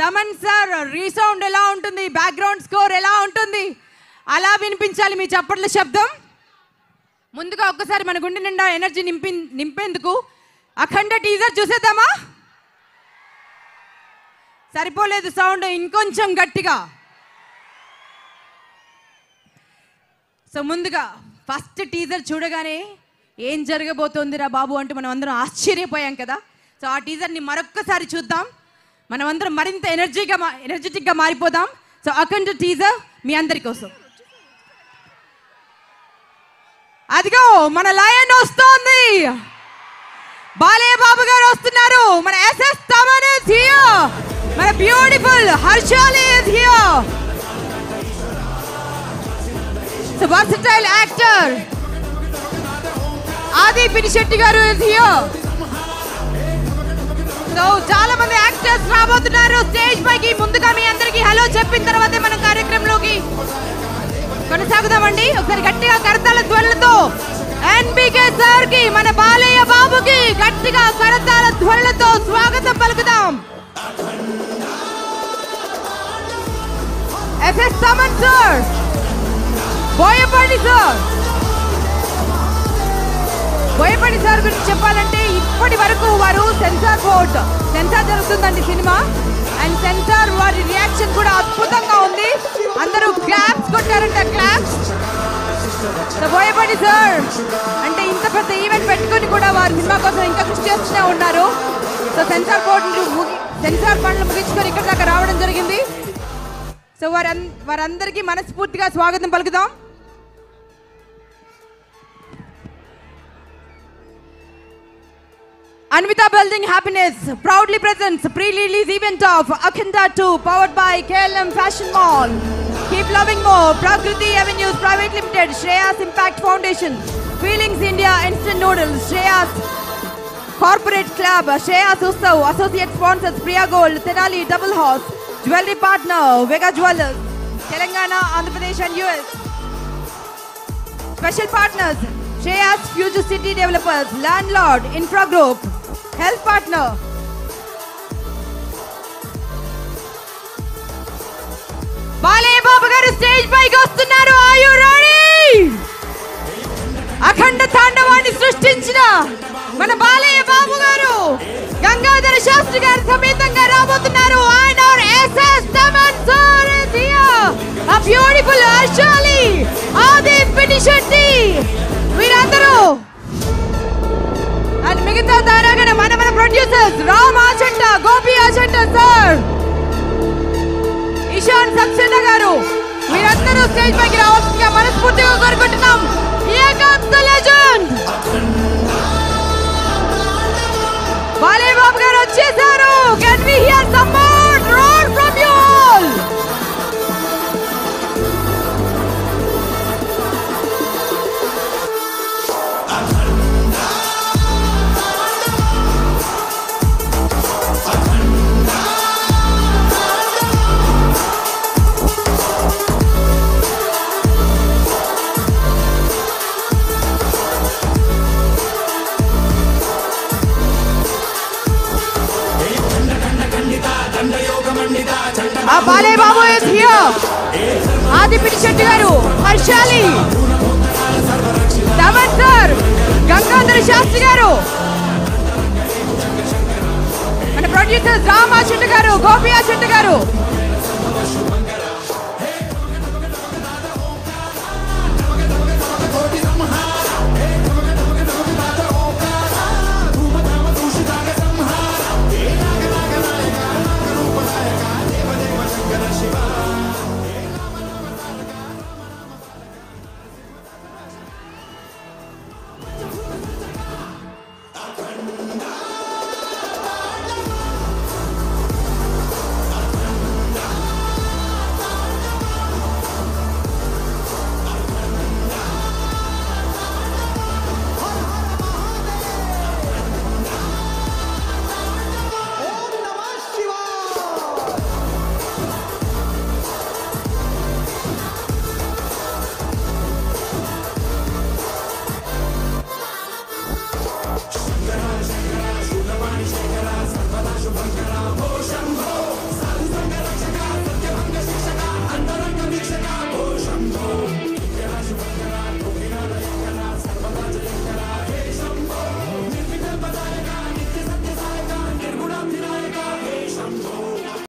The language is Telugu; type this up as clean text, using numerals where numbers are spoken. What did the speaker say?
తమన్ సార్ రీసౌండ్ ఎలా ఉంటుంది, బ్యాక్గ్రౌండ్ స్కోర్ ఎలా ఉంటుంది, అలా వినిపించాలి మీ చప్పట్ల శబ్దం. ముందుగా ఒక్కసారి మన గుండె నిండా ఎనర్జీ నింపేందుకు అఖండ టీజర్ చూసేద్దామా? సరిపోలేదు సౌండ్, ఇంకొంచెం గట్టిగా. సో ముందుగా ఫస్ట్ టీజర్ చూడగానే ఏం జరగబోతోందిరా బాబు అంటే మనం అందరం ఆశ్చర్యపోయాం కదా. సో ఆ టీజర్ని మరొక్కసారి చూద్దాం, మనం అందరం మరింత ఎనర్జెటిక్గా మారిపోదాం. సో అఖండ టీజర్ మీ అందరి కోసం. అదిగో మన లయన్ వస్తోంది, బాలయ్య బాబు గారు వస్తున్నారు, మన ఎస్ఎస్ తమన్ ఇస్ హియర్, మన beautiful Harshali is here. So versatile actor ఆది పినిశెట్టి గారు ఇస్ హియర్. సో చాలా మంది యాక్టర్స్ రాబోతున్నారు స్టేజ్ పైకి. ముందుగా మీ అందరికి హలో చెప్పిన తర్వాతే మనం కార్యక్రమంలోకి కొనసాగుదామండి. ఒకసారి గట్టిగా కరతాళ ధ్వనులతో ఎన్బికే సార్ కి, మన బాలయ్య బాబుకి గట్టిగా కరతాళ ధ్వనులతో స్వాగతం పలుకుదాం. SS Thaman sir, Boyapati sir. Boyapati sir గురించి చెప్పాలంటే ఇప్పటి వరకు వారు సెన్సార్ జరుగుతుందండి సినిమా, అండ్ సెన్సార్ వారి రియాక్షన్ కూడా అద్భుతంగా ఉంది. అందరూ క్లాప్స్ కొట్టారంట, క్లాప్స్. బోయపాటి సార్ అంటే ఇంత పెద్ద ఈవెంట్ పెట్టుకుని కూడా వారి సినిమా కోసం ఇంకా కృషి చేస్తూనే ఉన్నారు. సో సెన్సార్ పనులు ముగించుకొని ఇక్కడ దాకా రావడం జరిగింది. సో వారందరికీ మనస్ఫూర్తిగా స్వాగతం పలుకుదాం. Anvita Building Happiness proudly presents pre-release event of Akhanda 2 powered by KLM Fashion Mall. Keep loving more. Prakriti Avenues Private Limited, Shreyas Impact Foundation, Feelings India Instant Noodles, Shreyas Corporate Club, Shreyas Ustav, Associate Sponsors Priya Gold, Tenali Double Horse, Jewelry Partner Vega Jewelers, Telangana, Andhra Pradesh and US. Special Partners Shreyas Future City Developers, Landlord Infra Group, Health Partner Balayya Babu గారు స్టేజ్ పైకి వస్తున్నారు. Are you ready? అఖండ తాండవాన్ని సృష్టించిన మన బాలయ్య బాబు గారు గంగాధర శాస్త్రి గారు సమేతంగా రాబోతున్నారు. ఆయన SS Thaman sir is here, a beautiful Ashali, ఆది పినిశెట్టి, వీరందరూ అండ్ మిగతా తారాగణ మన ప్రొడ్యూసర్స్ రామ్ ఆచంట, గోపి ఆచంట సార్, ఇషాన్ సక్సేనా గారు, మీరందరూ స్టేజ్ పైకి రావాల్సిందిగా మనస్ఫూర్తిగా కోరుకుంటున్నాం. లెజెండ్ బాలయ్య బాబు గారు వచ్చేసారు. Can we hear some more roar from you all? Balayya Babu is here, Aadhi Pinisetty గారు, హర్షాలి, తమన్ సార్, గంగాధర శాస్త్రి గారు, మన ప్రొడ్యూసర్ రామ్ ఆచంట గారు, గోపి ఆచంట గారు,